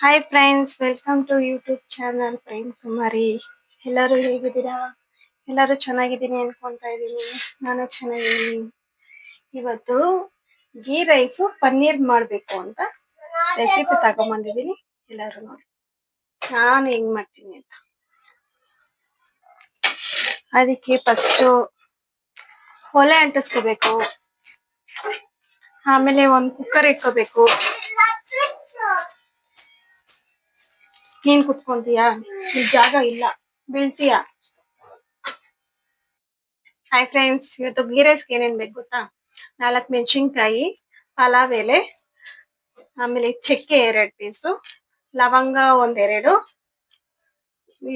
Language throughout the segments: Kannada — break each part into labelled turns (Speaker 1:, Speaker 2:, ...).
Speaker 1: Hi friends, welcome to YouTube channel Prem Kumari. ಎಲ್ಲರೂ ಹೇಗಿದ್ದೀರಾ? ಎಲ್ಲರೂ ಚೆನ್ನಾಗಿದ್ದೀನಿ ಅನ್ಕೊಂತಾ ಇದ್ದೀನಿ. ನಾನು ಚೆನ್ನಾಗಿದ್ದೀನಿ. ಇವತ್ತು ಗೀ ರೈಸು ಪನ್ನೀರ್ ಮಾಡಬೇಕು ಅಂತ ರೆಸಿಪಿ ತಗೊಂಬಂದಿದ್ದೀನಿ. ಎಲ್ಲರೂ ನೋಡಿ ನಾನು ಹೆಂಗ್ ಮಾಡ್ತೀನಿ ಅಂತ. ಅದಕ್ಕೆ ಫಸ್ಟು ಒಲೆ ಅಂಟಿಸ್ಕೋಬೇಕು. ಆಮೇಲೆ ಒಂದು ಕುಕ್ಕರ್ ಇಟ್ಕೋಬೇಕು. ನೀನ್ ಕುತ್ಕೊಂತೀಯಾ? ಈ ಜಾಗ ಇಲ್ಲ, ಬೀಳ್ತೀಯಾ? ಹಾಯ್ ಫ್ರೆಂಡ್ಸ್, ಇವತ್ತು ಗೀ ರೈಸ್ಗೆ ಏನೇನ್ ಬೇಕು ಗೊತ್ತಾ? 4 ಮೆಣಸಿನ್ಕಾಯಿ, ಪಲಾವ್ ಎಲೆ, ಆಮೇಲೆ ಚಕ್ಕೆ 2 ಪೀಸು, ಲವಂಗ 1-2,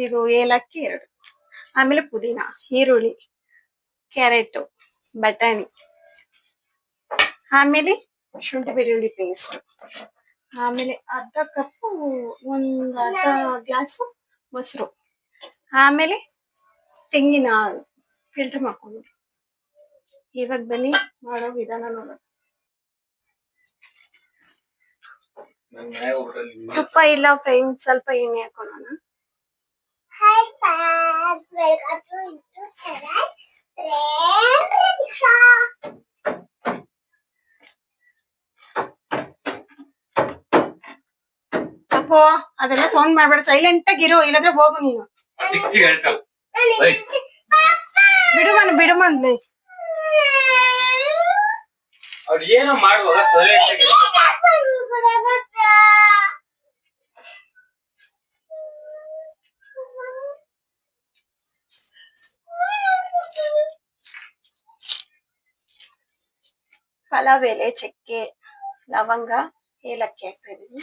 Speaker 1: ಇದು ಏಲಕ್ಕಿ 2, ಆಮೇಲೆ ಪುದೀನ, ಈರುಳ್ಳಿ, ಕ್ಯಾರೆಟ್, ಬಟಾಣಿ, ಆಮೇಲೆ ಶುಂಠಿ ಬೆಳ್ಳುಳ್ಳಿ ಪೇಸ್ಟ್, ಆಮೇಲೆ ಅರ್ಧ ಕಪ್ಪು ಅರ್ಧ ಗ್ಲಾಸು ಮೊಸರು, ಆಮೇಲೆ ತೆಂಗಿನ ಹಾಲು ಫಿಲ್ಟರ್ ಮಾಡ್ಕೊಂಡು. ಇವಾಗ ಬನ್ನಿ ಮಾಡೋ ವಿಧಾನ ನೋಡೋಣ. ತುಪ್ಪ ಇಲ್ಲ ಫ್ರೆಂಡ್ಸ್, ಸ್ವಲ್ಪ ಎಣ್ಣೆ ಹಾಕೊಳ್ಳೋಣ. ಅಪ್ಪೋ, ಅದೆಲ್ಲ ಸೌಂಡ್ ಮಾಡ್ಬೇಡ, ಸೈಲೆಂಟ್ ಆಗಿರೋ, ಇಲ್ಲದ್ರೆ ಹೋಗು ನೀನು. ಬಿಡುಮನ್ಲಿ.
Speaker 2: ಅವ್ರು ಏನೋ ಮಾಡುವಾಗ ಸೈಲೆಂಟ್ ಆಗಿ
Speaker 1: ಪಲಾವ್ ಎಲೆ, ಚಕ್ಕೆ, ಲವಂಗ, ಏಲಕ್ಕಿ ಹಾಕ್ತಾ ಇದೀನಿ.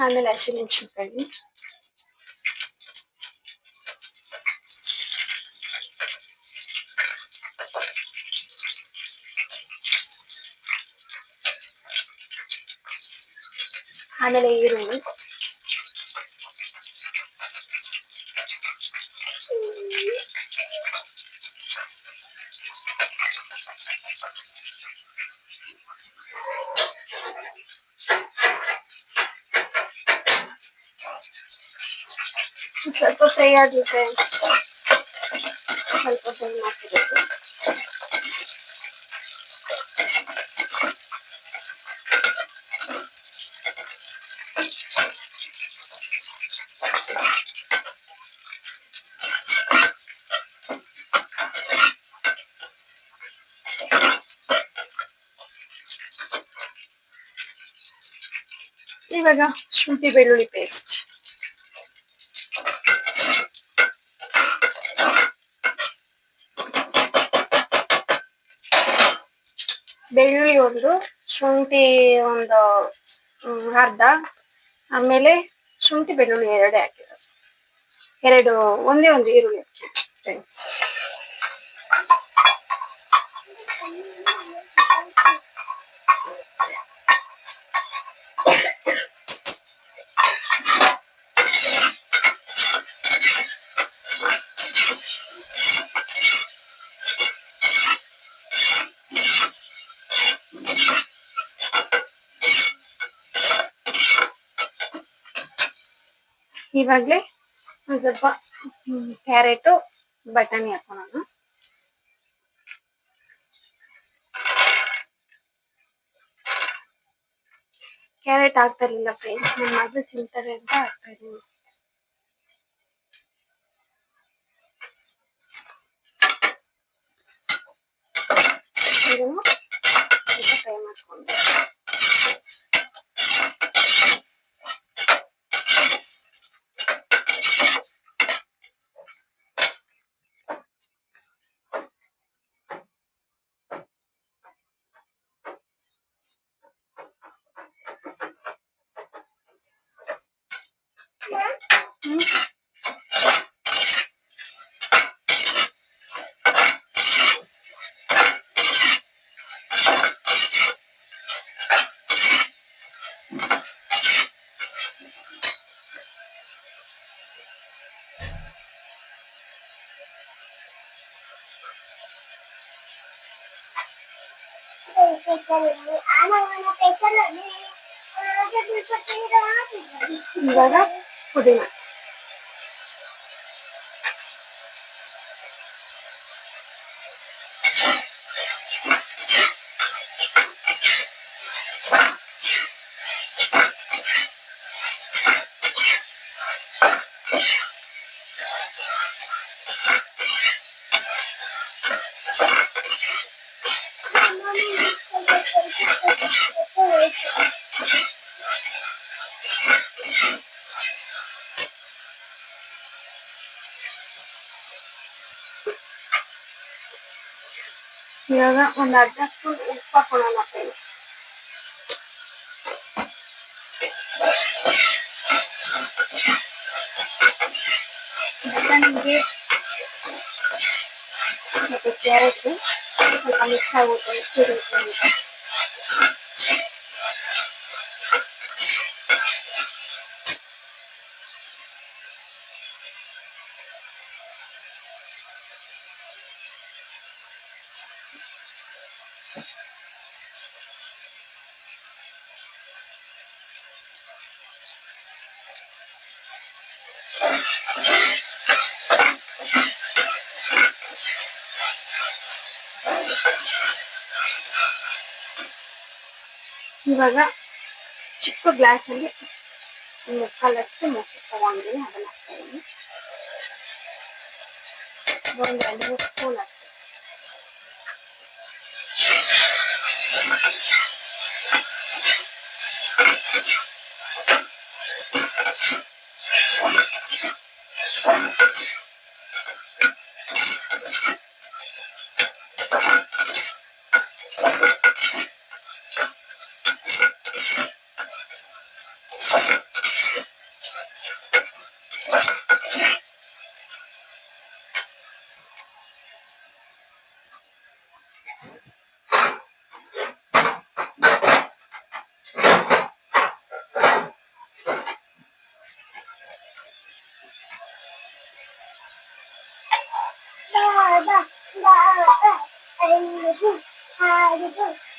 Speaker 1: ಆಮೇಲೆ ಹಸಿಮೆಣಸಿನ್ಕಾಯಿ, ಆಮೇಲೆ ಈರುಳ್ಳಿ, ಸ್ವಲ್ಪ ಫ್ರೈ ಆಗಿದೆ, ಸ್ವಲ್ಪ ಫ್ರೈ ಮಾಡ್ತಿರೋದು. ಇವಾಗ ಶುಂಠಿ ಬೆಳ್ಳುಳ್ಳಿ ಪೇಸ್ಟ್, ಬೆಳ್ಳುಳ್ಳಿ 1, ಶುಂಠಿ ಒಂದು ಅರ್ಧ, ಆಮೇಲೆ ಶುಂಠಿ ಬೆಳ್ಳುಳ್ಳಿ 2 ಹಾಕಿರೋದು. ಒಂದೇ ಒಂದು ಈರುಳ್ಳಿ ಹಾಕಿ ಫ್ರೆಂಡ್ಸ್. ಇವಾಗ್ಲೇ ಒಂದ್ ಸ್ವಲ್ಪ ಕ್ಯಾರೆಟ್, ಬಟಾಣಿ ಹಾಕೋಣ. ಕ್ಯಾರೆಟ್ ಹಾಕ್ತಾ ಇರ್ಲಿಲ್ಲ ಫ್ರೆಂಡ್ಸ್, ನನ್ನ ಮಗಳು ತಿಂತಾರೆ ಅಂತ ಹಾಕ್ತಾ ಇದೀನಿ. ಇದನ್ನು ಫ್ರೈ ಮಾಡ್ಕೊಂಡು ಇವಾಗ ಪುದೀನ. ಇವಾಗ ಒಂದು ಅರ್ಧ ಸ್ಪೂನ್ ಉಪ್ಪು ಹಾಕೋಣ ಫ್ರೆಂಡ್ಸ್. ಬಟಾಣಿಗೆ ಮತ್ತೆ ಕ್ಯಾರೆಟ್ ಸ್ವಲ್ಪ ಮಿಕ್ಸ್ ಆಗುತ್ತೆ ಅಂತ. ಇವಾಗ ಚಿಕ್ಕ ಗ್ಲಾಸಲ್ಲಿ ಮುಕ್ಕಾಲಷ್ಟು ಮೊಸರು ತಗೊಂಡಿದ್ದೀನಿ, ಅದನ್ನ ಹಾಕ್ತಾ ಇದ್ದೀನಿ. ಒಂದು 2-3 ಸ್ಪೂನ್ ಅಷ್ಟೇ.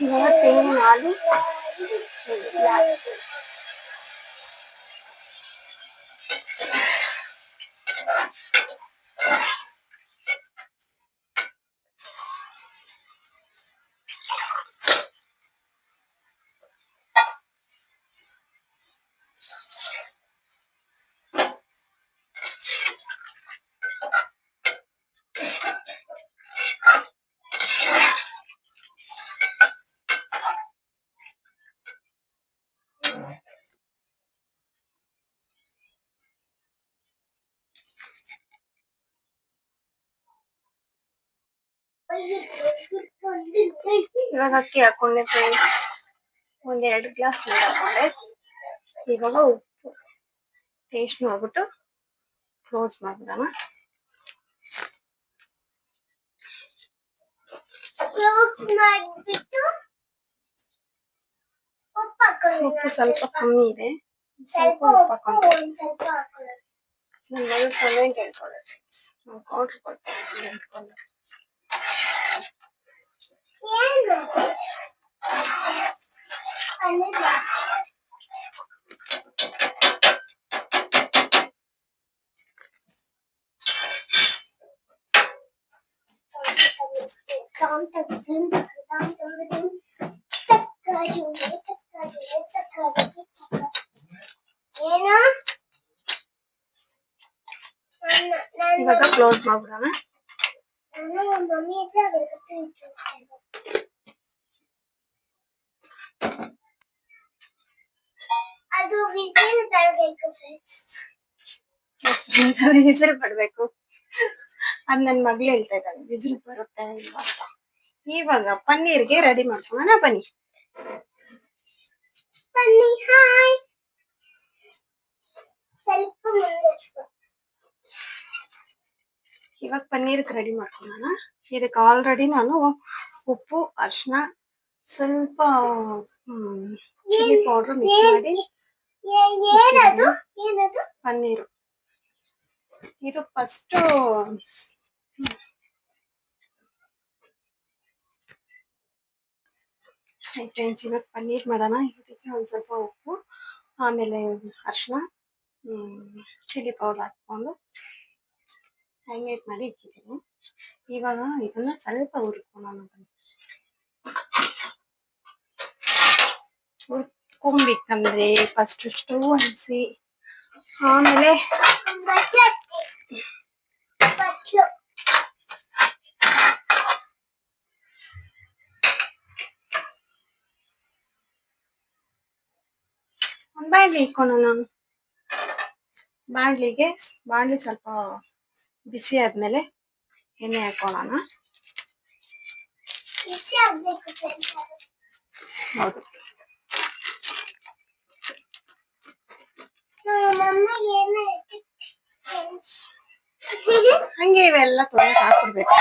Speaker 1: ಇವಾಗ ತೆಂಗಿನ ಹಾಲು 1 ಗ್ಲಾಸ್. ಇವಾಗ ಅಕ್ಕಿ ಹಾಕೊಂಡೆ ಫ್ರೆಂಡ್ಸ್, 1-2 ಗ್ಲಾಸ್ ನೀರು ಹಾಕೊಂಡೆ. ಇವಾಗ ಉಪ್ಪು ಟೇಸ್ಟ್ ನೋಡ್ಬಿಟ್ಟು ಕ್ಲೋಸ್ ಮಾಡ್ಬಿಡೋಣ. ಉಪ್ಪು ಸ್ವಲ್ಪ ಕಮ್ಮಿ ಇದೆ, ಸ್ವಲ್ಪ ಉಪ್ಪು ಹಾಕೊಂಡೆ. ನಾನು ಕಮೆಂಟ್ ಹೇಳ್ಕೊಳ್ಳಿ ಫ್ರೆಂಡ್ಸ್, ನಾನು ಆರ್ಡರ್ ಕೊಡ್ತೀನಿ ಹೇಳ್ಕೊಂಡು. ಇವಾಗ ಕ್ಲೋಸ್ ಮಾಡ್ಬಿಡೋಣ. ಅದು ವಿಸಿಲ್ ಬರಬೇಕು ಫ್ರೆಂಡ್ಸ್. ವಿಸಿಲ್ ಬರಬೇಕು. ಅದ್ ನನ್ ಮಗಳು ಹೇಳ್ತಾ ಇದ್ದಾಳೆ ವಿಸಿಲ್ ಬರುತ್ತೆ ಇಲ್ವಾ ಅಂತ. ಇವಾಗ ಪನ್ನೀರ್ಗೆ ರೆಡಿ ಮಾಡ್ಕೊಳ್ಳೋಣ ಬನ್ನಿ. ಬನ್ನಿ, ಹಾಯ್. ಸ್ವಲ್ಪ ಇವಾಗ ಪನ್ನೀರ್ಗೆ ರೆಡಿ ಮಾಡ್ಕೊಳ್ಳೋಣ. ಇದಕ್ಕೆ ಆಲ್ರೆಡಿ ನಾನು ಉಪ್ಪು, ಅರಿಶಿನ, ಸ್ವಲ್ಪ ಚಿಲ್ಲಿ ಪೌಡರ್ ಮಿಕ್ಸ್ ಮಾಡಿ ಪನ್ನೀರು. ಇದು ಫಸ್ಟ್ ಫ್ರೆಂಡ್ಸ್, ಇವತ್ತು ಪನ್ನೀರ್ ಮಾಡೋಣ. ಇದಕ್ಕೆ ಒಂದು ಸ್ವಲ್ಪ ಉಪ್ಪು, ಆಮೇಲೆ ಅರಿಶಿನ, ಚಿಲ್ಲಿ ಪೌಡರ್ ಹಾಕ್ಕೊಂಡು ಹ್ಯಾಂಗೇಟ್ ಮಾಡಿ ಇಕ್ಕಿದ್ದೀನಿ. ಇವಾಗ ಇದನ್ನ ಸ್ವಲ್ಪ ಹುರ್ಕೊಳ್ಳೋಣ. ಹುರ್ಕೊಬೇಕಂದ್ರೆ ಫಸ್ಟ್ ಸ್ಟವ್ ಹರಿಸಿ, ಆಮೇಲೆ ಒಂದು ಬಾಣಲಿ ಇಟ್ಕೊಳ್ಳೋಣ. ಬಾಣಲಿ ಸ್ವಲ್ಪ ಬಿಸಿ ಆದ್ಮೇಲೆ ಎಣ್ಣೆ ಹಾಕೊಳ್ಳೋಣ. ಹೌದು, ಹಂಗೆ ಇವೆಲ್ಲ ತೊಳೆದು ಹಾಕೊಡ್ಬೇಕು.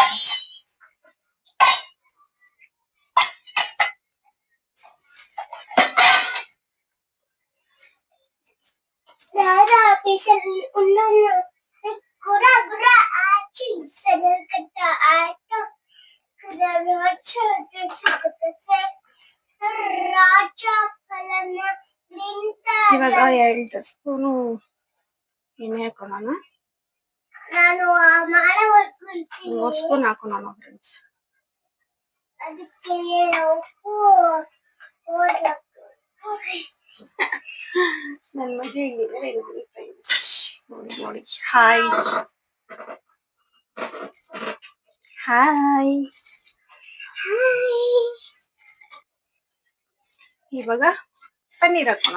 Speaker 1: ಇವಾಗ 2 ಸ್ಪೂನು ಎಣ್ಣೆ ಹಾಕೊಳ್ಳೋಣ. 3 ಸ್ಪೂನ್ ಹಾಕೊಳ್ಳೋಣ ಫ್ರೆಂಡ್ಸ್. ನನ್ನ ಮದುವೆ ಇಲ್ಲಿದ್ದಾರೆ ನೋಡಿ ಫ್ರೆಂಡ್ಸ್, ನೋಡಿ. Hi hi. ಇವಾಗ ಪನ್ನೀರ್ ಹಾಕೋಣ.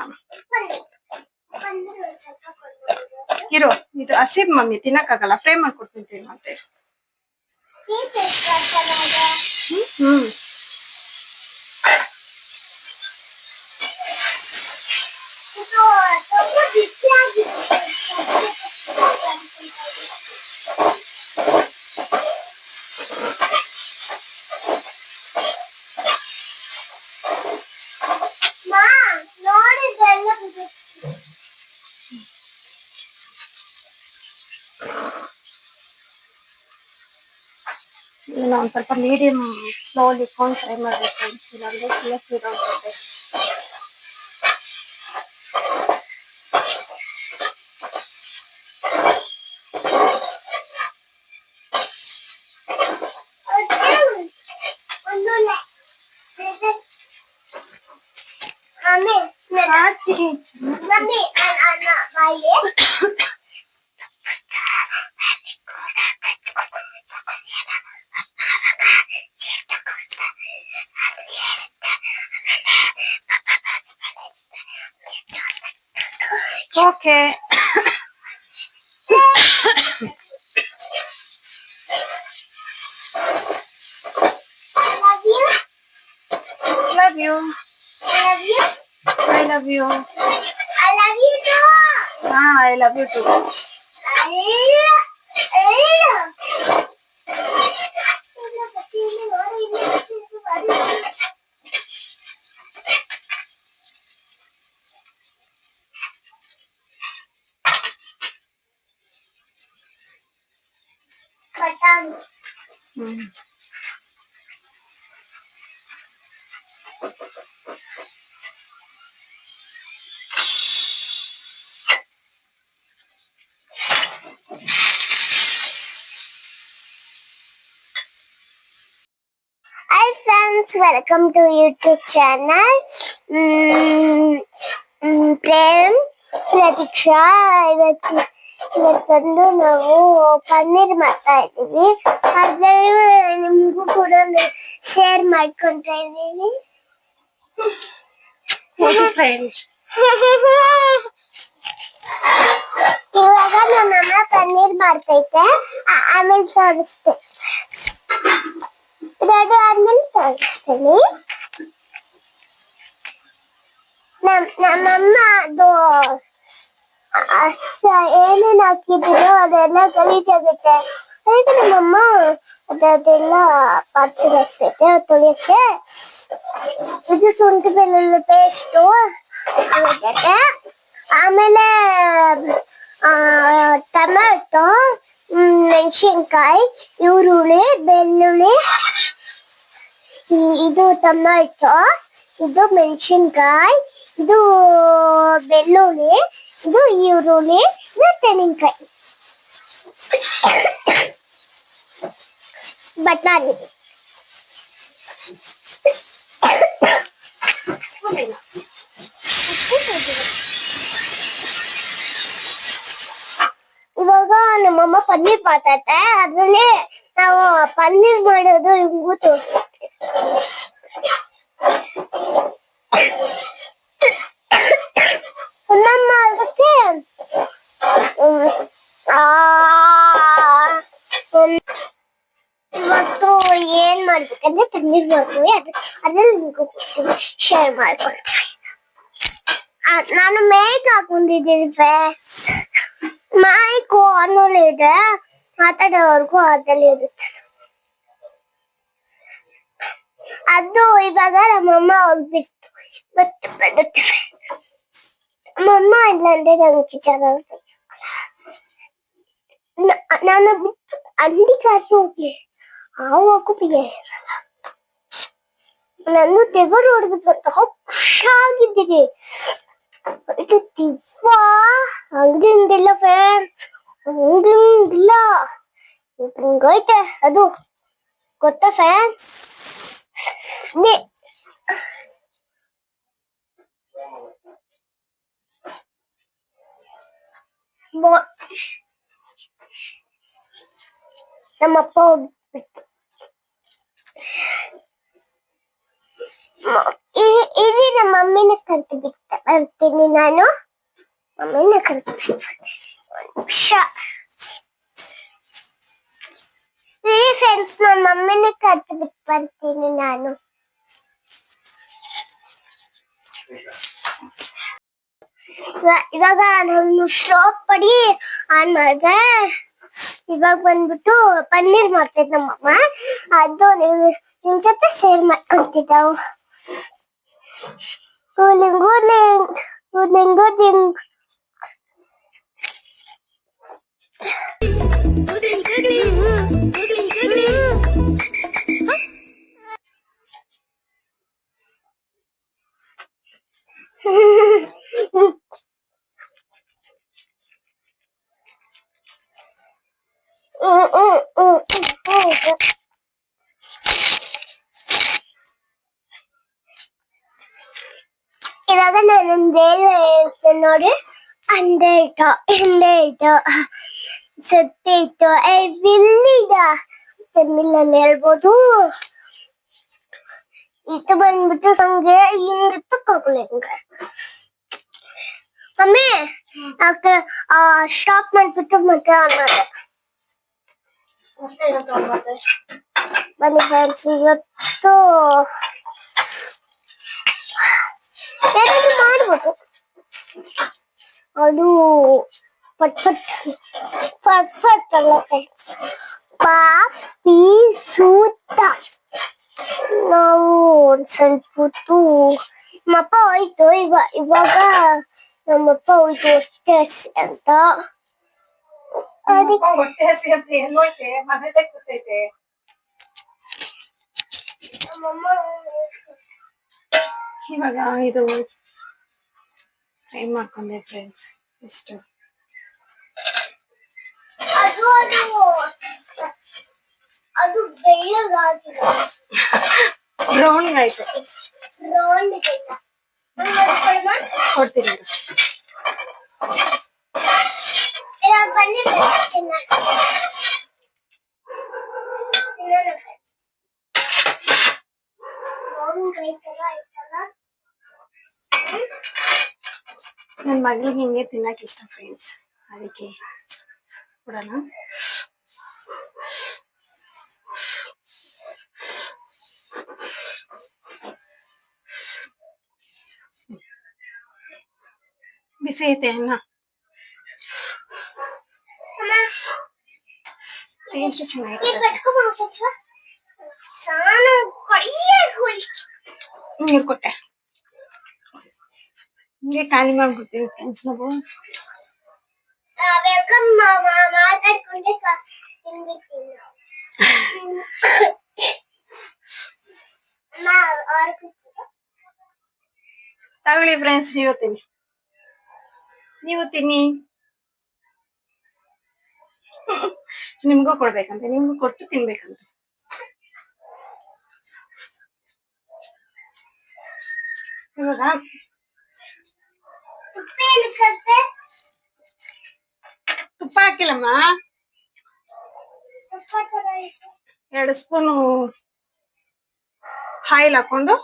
Speaker 1: ಇರೋ, ಇದು ಹಸಿದ್ ಮಮ್ಮಿ ತಿನ್ನಕ್ಕಾಗಲ್ಲ, ಫ್ರೈ ಮಾಡ್ಕೊಡ್ತೀನಿ ಮತ್ತೆ. ಒಂದು ಸ್ವಲ್ಪ ಮೀಡಿಯಂ ಸ್ಲೋಲಿ ಇಟ್ಕೊಂಡು ಫ್ರೈ ಮಾಡಬೇಕು. ಇಲ್ಲಾಂದ್ರೆ ಸಿರೋಗುತ್ತೆ. Okay, love you. I love you. I love you too. I love you too.
Speaker 3: Hi friends, welcome to YouTube channel. Prem Prateeksha. ಇವತ್ತೊಂದು ನಾವು ಪನ್ನೀರ್ ಮಾಡ್ತಾ ಇದ್ದೀವಿ. ಅದ್ರಲ್ಲಿ ನಿಮಗೂ ಕೂಡ ಶೇರ್ ಮಾಡ್ಕೊಂತಾ ಇದ್ದೀನಿ. ಇವಾಗ ನಮ್ಮಮ್ಮ ಪನ್ನೀರ್ ಮಾಡ್ತೈತೆ, ಆಮೇಲೆ ತೋರಿಸ್ತೆ. ರೆಡಿ ಆದ್ಮೇಲೆ ತೋರಿಸ್ತೀನಿ. ನಮ್ಮಮ್ಮ ಅದು ಏನೇನು ಹಾಕಿದ್ರು ಅದೆಲ್ಲ ಗಲೀಜಾಗುತ್ತೆ. ಅದಕ್ಕೆ ನಮ್ಮಮ್ಮ ಅದೆಲ್ಲ ಪಾತ್ರೆಗೆ ತೊಳಿಯಕ್ಕೆ. ಇದು ಶುಂಠಿ ಬೆಳ್ಳುಳ್ಳಿ ಪೇಸ್ಟು ಆಗುತ್ತೆ. ಆಮೇಲೆ ಟೊಮೆಟೊ, ಮೆಣಸಿನ್ಕಾಯಿ, ಈರುಳ್ಳಿ, ಬೆಳ್ಳುಳ್ಳಿ, ಇದು ಟೊಮೆಟೊ, ಇದು ಮೆಣಸಿನ್ಕಾಯಿ, ಇದು ಬೆಳ್ಳುಳ್ಳಿ, ಇದು ಈರುಳ್ಳಿ, ಇದು ತೆಂಗಿನಕಾಯಿ, ಬಟಾಣಿ. ಇವಾಗ ನಮ್ಮಮ್ಮ ಪನ್ನೀರ್ ಮಾಡ್ತೈತೆ, ಅದ್ರಲ್ಲಿ ನಾವು ಪನ್ನೀರ್ ಮಾಡೋದು ನಿಮ್ಗೂ ತೋರಿಸ್ತೀವಿ. ನಮ್ಮ ಅದಕ್ಕೆ ಇವತ್ತು ಏನ್ ಮಾಡ್ಬೇಕಂದ್ರೆ ಪನ್ನೀರ್ ಮಾಡ್ತೀವಿ, ಅದ್ರಲ್ಲಿ ನಿಮ್ಗೂ ಶೇರ್ ಮಾಡ್ಕೊಳ್ತೀವಿ. ನಾನು ಮೇಕ್ ಹಾಕೊಂಡಿದ್ದೀನಿ ಫ್ರೆಂಡ್ಸ್. ಮೈಕು ಆನಲ್ಲಿ ಇದೆ, ಮಾತಾಡೋವರೆಗೂ ಅದ್ರಲ್ಲಿ ಇರುತ್ತೆ. ಅದು ಇವಾಗ ನಮ್ಮಮ್ಮ ಹೋಗ್ಬಿಟ್ಟು ಮತ್ತೆ ಬರುತ್ತೇವೆ. ನಮ್ಮಮ್ಮ ಇಲ್ಲಾಂದ್ರೆ ನನಗೆ ಚೆನ್ನಾಗಿ ನಾನು ಬಿಟ್ಟು ಅಂಗಡಿ ಕಾಸು ಹೋಗಿ ಆವಾಗೂ ಬಿಯ ನಾನು ತೆಗರು ಹೊಡೆದ್ಬಿಟ್ಟು ಖುಷಿಯಾಗಿದ್ದೀನಿ. ಇದು ದಿವ್ವ ಹಂಗಿಂದಿಲ್ಲ ಫ್ರೆಂಡ್, ಹಂಗಿಂದಿಲ್ಲ ಹಿಂಗೈತೆ ಅದು, ಗೊತ್ತಾ ಫ್ರೆಂಡ್ಸ್? ನಮ್ಮಪ್ಪ ಹೋಗ್ಬಿಟ್ಟು ಇಲ್ಲಿ ನಮ್ಮ ಮಮ್ಮಿನ ಕರ್ದು ಬಿಟ್ಟ ಬರ್ತೀನಿ ನಾನು. ಮಮ್ಮಿನ ಕರ್ದು ಫ್ರೆಂಡ್ಸ್, ನನ್ನ ಮಮ್ಮಿನ ಕರ್ದು ಬಿಟ್ಟು ಬರ್ತೀನಿ ನಾನು. ಇವಾಗ ನಾನು ಸ್ಟಾಪ್ ಪಡಿ ಆನ್ ಮಾಡಿದೆ. ಇವಾಗ ಬಂದ್ಬಿಟ್ಟು ಪನ್ನೀರ್ ಮಾಡ್ತಿದ್ ನಮ್ಮಮ್ಮ, ಅದು ನಿಮ್ ಜೊತೆ ಶೇರ್ ಮಾಡ್ಕೊಂತಿದ್ದವು. Cooling cooling cooling cooling. ಇವಾಗ ನಾನು ಬೇರೆ ಹೇಳ್ತೇನೆ ನೋಡಿ. ಅಂಡೆ ಇಟ್ಟು ಹಿಂದೆ ಇಟ್ಟು ಸತ್ತಿ ಇಟ್ಟು ಬಿಲ್ಲಿಗ ತಮಿಳಲ್ಲಿ ಹೇಳ್ಬೋದು. ಇದು ಬಂದ್ಬಿಟ್ಟು ಸಂಗೆ ಹಿಂಗೆ ತಕ್ಕೋಗ್ಲಿ ಹಿಂಗೆ. ಮಮ್ಮಿ ಸ್ಟಾಪ್ ಮಾಡ್ಬಿಟ್ಟು ಮತ್ತೆ ಆನ್ ಮಾಡಿದೆ. ಬನ್ನಿ ಫ್ರೆಂಡ್ಸ್, ಇವತ್ತು ಏನಾದ್ರು ಮಾಡ್ಬೋದು. ಅದು ಪಟ್ ಪಟ್ ಪಟ್ ಪಟ್ ಅಲ್ಲ ಫ್ರೆಂಡ್ಸ್, ಪಾಪಿ ಸೂತ. ನಾವು ಒಂದ್ ಸ್ವಲ್ಪ ಹೊತ್ತು ನಮ್ಮಪ್ಪ ಹೋಯ್ತು. ಇವಾಗ ನಮ್ಮಪ್ಪ ಹೋಯ್ತು ಹೊಟ್ಟೆ ಹಸಿ ಅಂತ.
Speaker 1: ಹೊಟ್ಟೆ ಹಸಿ ಅಂತ ಎಲ್ಲೋಯ್ತೆ, ಮನೇಲೆ ಕೂತೈತೆ.
Speaker 3: ನಮ್ಮಮ್ಮ
Speaker 1: ಇವಾಗ ಇದು ಫ್ರೈ ಮಾಡ್ಕೊಂಡೆ ಫ್ರೆಂಡ್ಸ್. ಇಷ್ಟು
Speaker 3: ಅದು ಅದು ಅದು ಬೆಳ್ಳಗಾಗಿಲ್ಲ,
Speaker 1: ಬ್ರೌನ್ ಆಯ್ತು.
Speaker 3: ರೌಂಡ್
Speaker 1: ಕೊಡ್ತೀನಿ.
Speaker 3: ಇವಾಗ ಬನ್ನಿ
Speaker 1: ನನ್ನ ಮಗಳಿಗೆ ಹಿಂಗೆ ತಿನ್ನಕ್ ಇಷ್ಟ ಫ್ರೆಂಡ್ಸ್, ಅದಕ್ಕೆ ಕೊಡೋಣ. ಬಿಸಿ ಐತೆ ಅನ್ನ, ಟೇಸ್ಟ್ ಚೆನ್ನಾಗಿರುತ್ತೆ. ನೀರು ಕೊಟ್ಟೆ ಹಿಂಗೆ ಖಾಲಿ ಮಾಡ್ಬಿಡ್ತೀವಿ ಫ್ರೆಂಡ್ಸ್ ನಾವು.
Speaker 3: ವೆಲ್ಕಮ್ ಮಾತಾಡ್ಕೊಂಡೆ ತಿನ್ಬಿಡ್ತೀನಿ ನಾವು.
Speaker 1: ತಗೊಳ್ಳಿ ಫ್ರೆಂಡ್ಸ್, ನೀವು ತಿನ್ನಿ ನಿಮ್ಗೂ ಕೊಡ್ಬೇಕಂತೆ, ನಿಮ್ಗೂ ಕೊಟ್ಟು ತಿನ್ಬೇಕಂತೆ. ಇವಾಗ ತುಪ್ಪ ಹಾಕಿಲ್ಲಮ್ಮ, 2 ಸ್ಪೂನು ಆಯಿಲ್ ಹಾಕೊಂಡು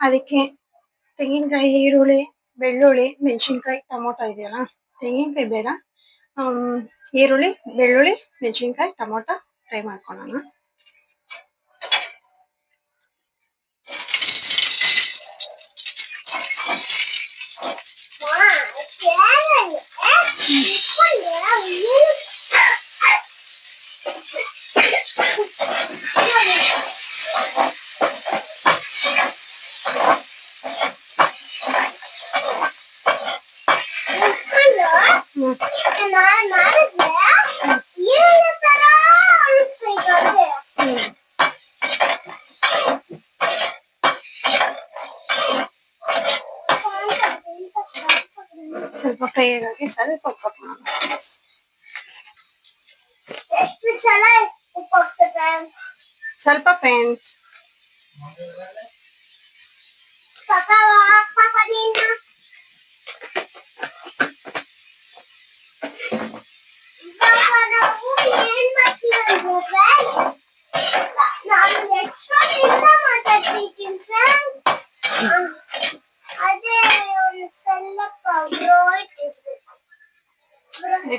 Speaker 1: ಅದಕ್ಕೆ ತೆಂಗಿನಕಾಯಿ, ಈರುಳ್ಳಿ, ಬೆಳ್ಳುಳ್ಳಿ, ಮೆಣಸಿನ್ಕಾಯಿ, ಟೊಮೊಟೊ ಇದೆಯಲ್ಲ, ತೆಂಗಿನಕಾಯಿ ಬೇಡ, ಈರುಳ್ಳಿ, ಬೆಳ್ಳುಳ್ಳಿ, ಮೆಣಸಿನ್ಕಾಯಿ, ಟೊಮೊಟೊ ಫ್ರೈ ಮಾಡ್ಕೊಳ್ಳೋಣ. ಸ್ವಲ್ಪ ಫ್ರೈ ಆಗಿ ಸ್ವಲ್ಪ ಉಪ್ಪು ಹಾಕೋಣ. ಸ್ವಲ್ಪ ಫ್ರೆಂಡ್ಸ್,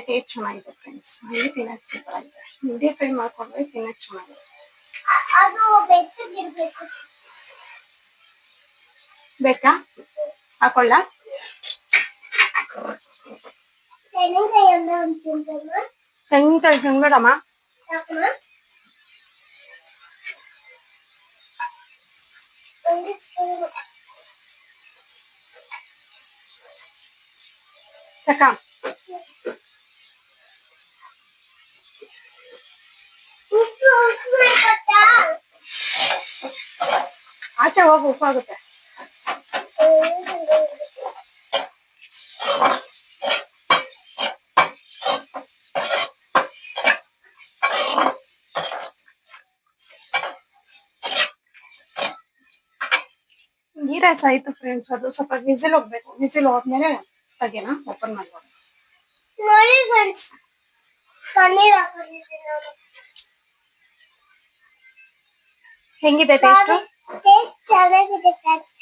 Speaker 1: ಟೇಸ್ಟ್ ಚೆನ್ನಾಗಿದೆ ಫ್ರೆಂಡ್ಸ್. ಹಂಗೆ ತಿನ್ನಕ್ ಸೂಪರ್ ಆಗಿದೆ. ಹಿಂಡಿ ಫ್ರೈ ಮಾಡ್ಕೊಂಡ್ರೆ ತಿನ್ನಕ್ ಚೆನ್ನಾಗಿದೆ. ಬೇಕಾ? ಹಾಕೊಳ್ಳ? ತೆಂಗಿನಕಾಯಿ ತಿನ್ಬೇಡಮ್ಮ. ಸಾಕ? ಆಚೆ ಹೋಗಿ ಉಪ್ಪಾಗುತ್ತೆ. ಗೀ ರೈಸ್ ಆಯ್ತು ಫ್ರೆಂಡ್ಸ್. ಅದು ಸ್ವಲ್ಪ ವಿಸಿಲ್ ಹೋಗ್ಬೇಕು. ವಿಸಿಲ್ ಹೋದ್ಮೇಲೆ ತೆಗೆನ ಓಪನ್ ಮಾಡ್ಬೋದು.
Speaker 3: ನೋಡಿ ಫ್ರೆಂಡ್ಸ್, ಪನ್ನೀರ್ ಹಾಕೊಂಡಿದ್ದೀನಿ ನಾನು.
Speaker 1: ಹೆಂಗಿದೆ ಟೇಸ್ಟ್?
Speaker 3: ಟೇಸ್ಟ್ ಚೆನ್ನಾಗಿದೆ ಫ್ರೆಂಡ್ಸ್.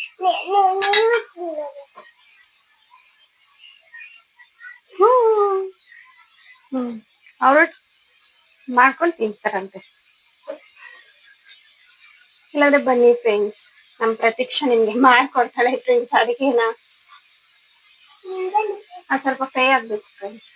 Speaker 1: ಅವರು ಮಾಡ್ಕೊಂಡು ತಿಂತಾರಂತೆ. ಇಲ್ಲಾಂದ್ರೆ ಬನ್ನಿ ಫ್ರೆಂಡ್ಸ್, ನಮ್ ಪ್ರತೀಕ್ಷಾ ನಿಮ್ಗೆ ಮಾಡ್ಕೊಡ್ತಾಳೆ ಫ್ರೆಂಡ್ಸ್. ಅದಕ್ಕೇನ ಅದು ಸ್ವಲ್ಪ ಫ್ರೈ ಆಗ್ಬೇಕು ಫ್ರೆಂಡ್ಸ್.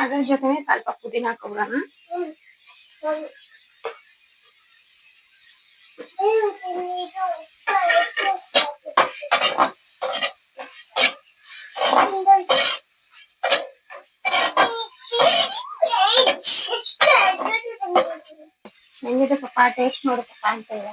Speaker 1: ಅದ್ರ ಜೊತೆ ಸ್ವಲ್ಪ ಪುದೀನ ಹಾಕೋಣ. ಹೆಂಗಿದೆ ಪಪ್ಪ? ಟೇಸ್ಟ್ ನೋಡು ಪಪ್ಪ ಅಂತ ಹೇಳ.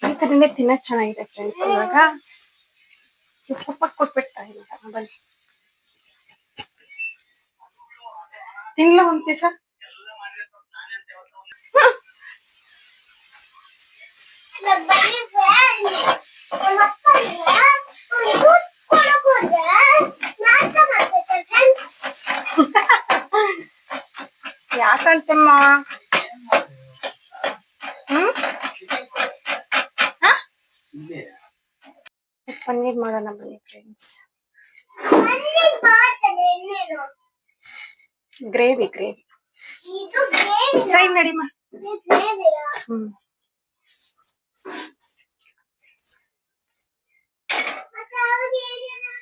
Speaker 1: ಈ ತರನೇ ತಿನ್ನಕ್ ಚೆನ್ನಾಗಿದೆ ಫ್ರೆಂಡ್ಸ್. ಇವಾಗ ಸ್ವಲ್ಪ ಕೊಟ್ಬಿಡ್ತಾ ಇಲ್ಲ ಬನ್ನಿ ತಿನ್ಲ ಒಂದ್ ಪೀಸ. ಯಾಕಂತಮ್ಮ ಪನ್ನೀರ್ ಮಾಡೋಣ ಬನ್ನಿ ಫ್ರೆಂಡ್ಸ್.
Speaker 3: ಪನ್ನೀರ್ ಮಾಡ್ತಾನೆ ಇನ್ನೇನು
Speaker 1: ಗ್ರೇವಿ
Speaker 3: ಇದು ಗ್ರೇವಿ
Speaker 1: ಸೈಡ್ ನಡಿಮ್ಮ.
Speaker 3: ಇದು ಗ್ರೇವಿಯಾ ಮತ್ತೆ ಅವನಿಗೆ ಏನೇನು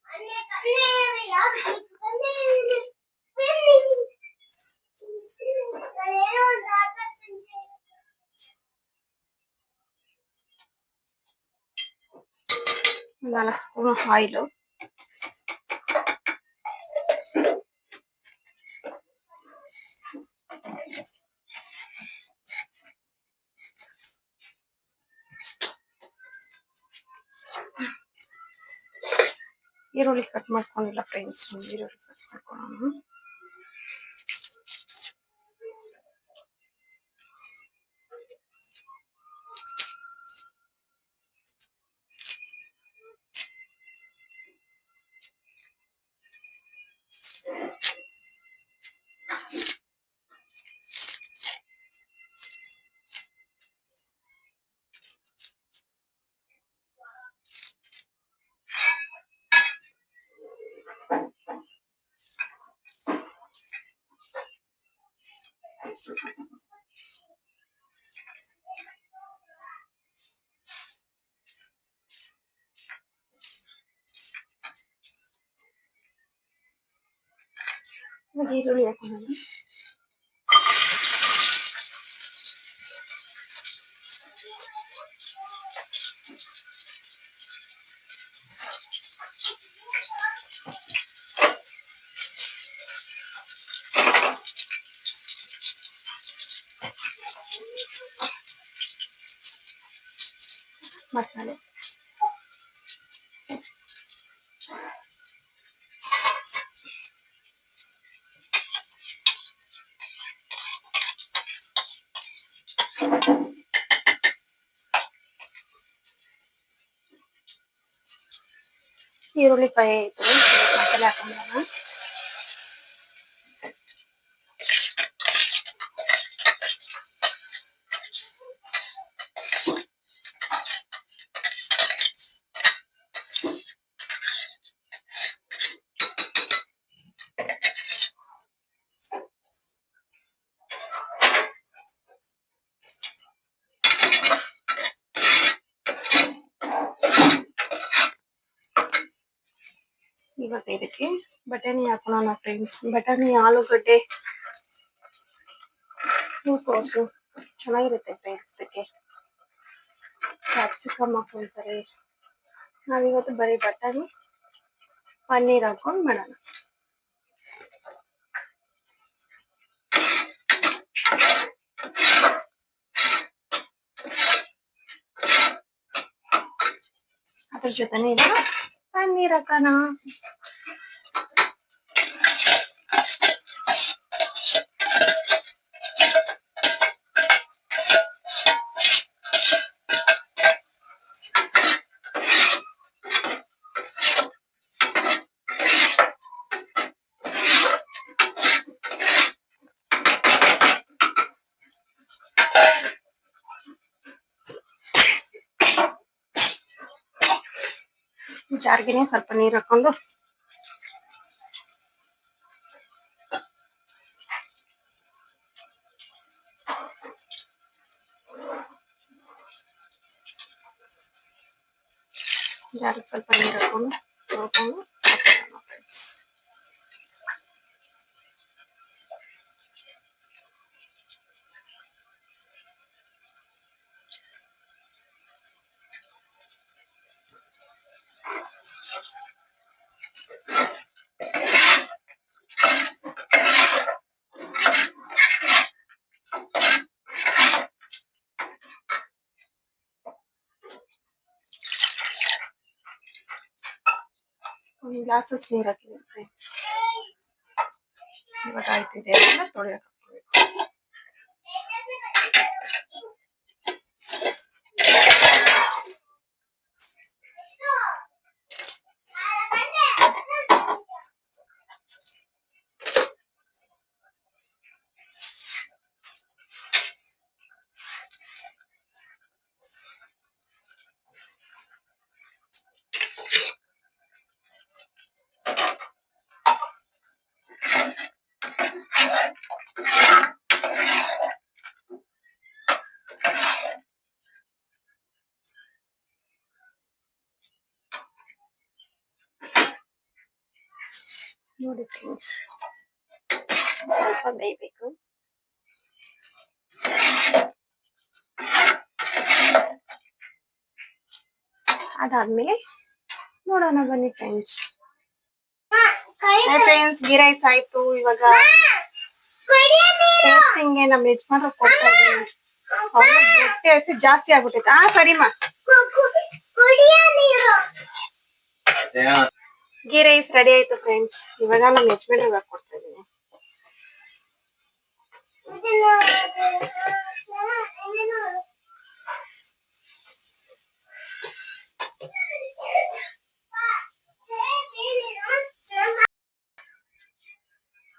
Speaker 3: ಪನ್ನೀರ್ ಯಾವುದು ಪನ್ನೀರ್ ನಾನೇನೋ ಒಂದು ಆಸಕ್ತಿ
Speaker 1: 4 ಸ್ಪೂನ್ ಆಯಿಲು. ಈರುಳ್ಳಿ ಕಟ್ ಮಾಡ್ಕೊಂಡಿಲ್ಲ ಫ್ರೆಂಡ್ಸ್, ಈರುಳ್ಳಿ ಕಟ್ ಮಾಡ್ಕೊಳ್ಳೋಣ. ಇವಾಗ ಈರುಳ್ಳಿ ಹಾಕೋಣ. ಮಸಾಲೆ ಈರುಳ್ಳಿ ಫ್ರೈ ಆಯ್ತು, ಮಸಾಲೆ ಹಾಕೊಂಡ್ಬಿಡೋಣ. ಇವಾಗ ಇದಕ್ಕೆ ಬಟಾಣಿ ಹಾಕೋಣ ಫ್ರೆಂಡ್ಸ್. ಬಟಾಣಿ, ಆಲೂಗಡ್ಡೆ, ಹೂಕೋಸು ಚೆನ್ನಾಗಿರುತ್ತೆ ಫ್ರೆಂಡ್ಸ್. ಇದಕ್ಕೆ ಕ್ಯಾಪ್ಸಿಕಮ್ ಹಾಕೊಳ್ತಾರೆ. ನಾವಿವತ್ತು ಬರೀ ಬಟಾಣಿ ಪನ್ನೀರ್ ಹಾಕೊಂಡು ಮಾಡೋಣ. ಅದ್ರ ಜೊತೆನೆ ಈಗ ಪನ್ನೀರ್ ಹಾಕೋಣ. ಜಾರ್ಗೆನೆ ಸ್ವಲ್ಪ ನೀರು ಹಾಕೊಂಡು ಜಾರಿಗೆ ಸ್ವಲ್ಪ ನೀರು ಹಾಕೊಂಡು ನೋಡ್ಕೊಂಡು ಫ್ರೆಂಡ್ಸ್. ಒಂದು ಗ್ಲಾಸಸ್ ನೀರು ಹಾಕಿದ್ದೀನಿ ಫ್ರೆಂಡ್ಸ್. ಇವಾಗ ಆಯ್ತಿದೆ ಅಂತ ತೊಳೆಯಕ್ಕೆ ಹಾಕ್ಬೇಕು. ನೋಡಿ ಫ್ರೆಂಡ್ಸ್, ಸ್ವಲ್ಪ ಬೇಯಬೇಕು. ಅದಾದ್ಮೇಲೆ ನೋಡೋಣ ಬನ್ನಿ ಫ್ರೆಂಡ್ಸ್. ಫ್ರೆಂಡ್ಸ್, ಗೀ ರೈಸ್ ಆಯ್ತು. ಇವಾಗ ಟೇಸ್ಟಿಂಗ್ ನಮ್ಮ ಯಜಮಾನ್ರು ಕೊಡ್ತಾ ಇದ್ದೀನಿ. ಹೊಟ್ಟೆ ಹಸಿ ಜಾಸ್ತಿ ಆಗ್ಬಿಟ್ಟೈತೆ. ಸರಿಮಾ, ಗೀ ರೈಸ್ ರೆಡಿ ಆಯ್ತು ಫ್ರೆಂಡ್ಸ್. ಇವಾಗ ನಮ್ಮ ಯಜಮಾನ್ರಿಗೆ ಕೊಡ್ತಾ ಇದ್ದೀನಿ.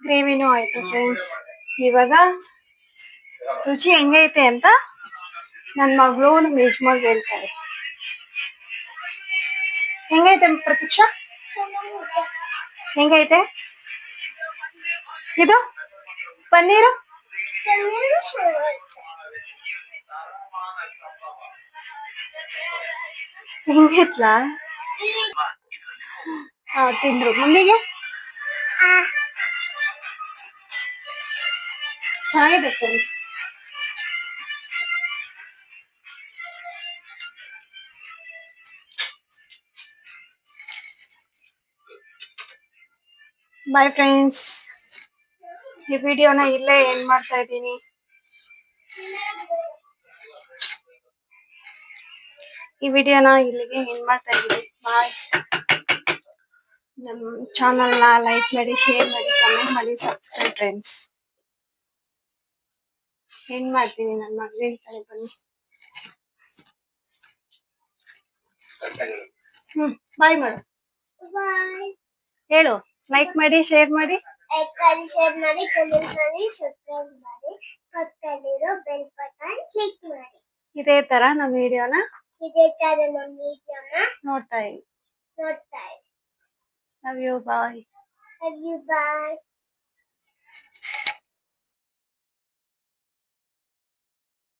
Speaker 1: ಗ್ರೇವಿನೂ ಆಯ್ತು ಫ್ರೆಂಡ್ಸ್. ಇವಾಗ ರುಚಿ ಹೆಂಗೈತೆ ಅಂತ ನನ್ನ ಮಗಳು ನಮ್ಮ ಯಜಮಾನ್ ಹೇಳ್ತಾರೆ. ಹೆಂಗೈತೆ ಪ್ರತೀಕ್ಷಾ? ಹೆಂಗೈತೆ ಇದು ಪನ್ನೀರು? ಹೆಂಗೈತ್ಲಾ? ತಿಂದ್ರು. ಮಮ್ಮಿಗೆ ಚೆನ್ನಾಗಿದೆ ಫ್ರೆಂಡ್ಸ್. ಬಾಯ್ ಫ್ರೆಂಡ್ಸ್, ಈ ವಿಡಿಯೋನ ಇಲ್ಲೇ ಎಂಡ್ ಮಾಡ್ತಾ ಇದ್ದೀನಿ. ಬಾಯ್. ನಮ್ಮ ಚಾನಲ್ನ ಲೈಕ್ ಮಾಡಿ, ಶೇರ್ ಮಾಡಿ, ಕಮೆಂಟ್ ಮಾಡಿ, ಸಬ್ಸ್ಕ್ರೈಬ್ ಫ್ರೆಂಡ್ಸ್. ಎಂಡ್ ಮಾಡ್ತೀನಿ. ನನ್ನ ಮಗನಿಗೆ ಕಡೆ ಬನ್ನಿ. ಬಾಯ್ ಮಾಡು. ಹೇಳು. ಲೈಕ್ ಮಾಡಿ, ಶೇರ್ ಮಾಡಿ,
Speaker 3: ಶೇರ್ ಮಾಡಿ, ಕಮೆಂಟ್ ಮಾಡಿ, ಸಬ್ಸ್ಕ್ರೈಬ್ ಮಾಡಿ, ಪಕ್ಕದಲ್ಲಿರೋ ಬೆಲ್ ಬಟನ್ ಕ್ಲಿಕ್ ಮಾಡಿ.
Speaker 1: ಇದೇ ತರ ನಮ್ಮ ವಿಡಿಯೋನ ನೋಡ್ತಾ ಇರಿ.
Speaker 3: ನೋಡ್ತಾ ಇರಿ.
Speaker 1: Love you. Bye.
Speaker 3: Love you. Bye.